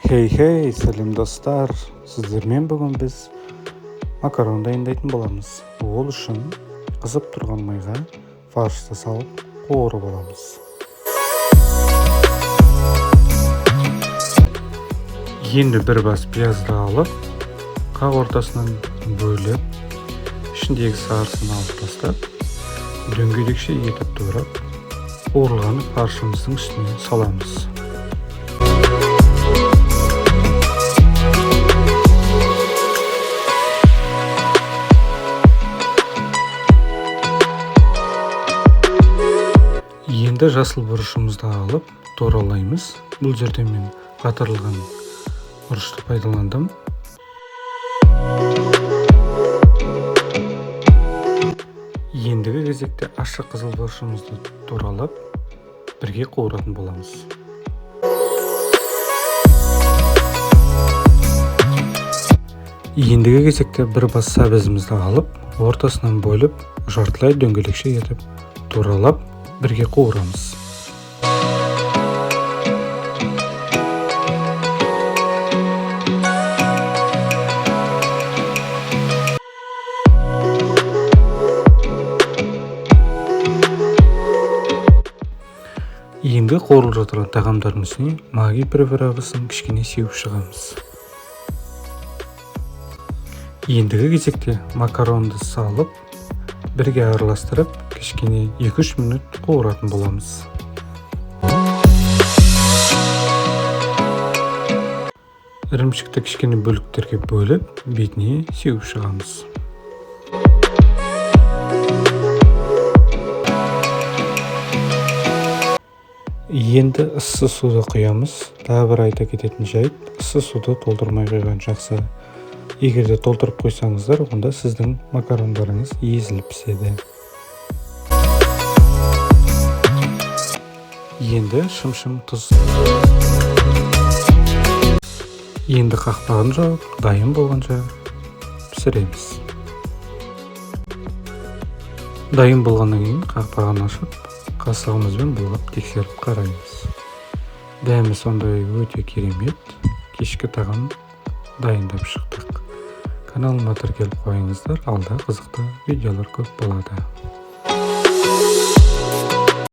Хей, сәлем достар. Сіздермен бүгін біз макарон дайындайтын боламыз. Ол үшін қызып тұрған майға фаршты салып қуырып аламыз. Енді бір бас пиязды алып, қақ ортасынан бөліп, ішіндегі сарысын алып тастап, дөңгелекше етіп турап, қуырылған фаршымыздың үстіне саламыз. Енді жасыл бұрышымызды алып туралаймыз. Бұл жерде мен қатырылған бұрышты пайдаландым. Ендігі кезекте ашық қызыл бұрышымызды туралап, бірге қуыратын боламыз. Ендігі кезекте бір бас сәбізімізді алып, ортасынан бөліп, жартылай дөңгелекше етіп туралап, бірге қуырамыз. Енді қуырылып жатқан тағамдардың үстіне маги приправасын кішкене сеуіп шығамыз. Ендігі кезекте макаронды салып, бірге араластырып, кішкене 2-3 минут қуыратын боламыз. Ірімшікті кішкене бөліктерге бөліп, бетіне сеуіп шығамыз. Енді ыссы суды құямыз. Тағы бір айта кететін жайт, ыссы суды толтырмай қойған жақсы. Егерде толтырып қойсаңыздар, онда сіздің макарондарыңыз езіліп піседі. Енді шым-шым тұз. Енді қақпағын жауып, дайын болғанша пісіреміз. Дайын болғаннан кейін қақпағын ашып, қасығымызбен былғап тексеріп қараймыз. Дәмі сондай өте керемет. Кешкі тағам дайындап шықтық. Каналыма тіркеліп қойыңыздар, алда қызықты видеолар көп болады.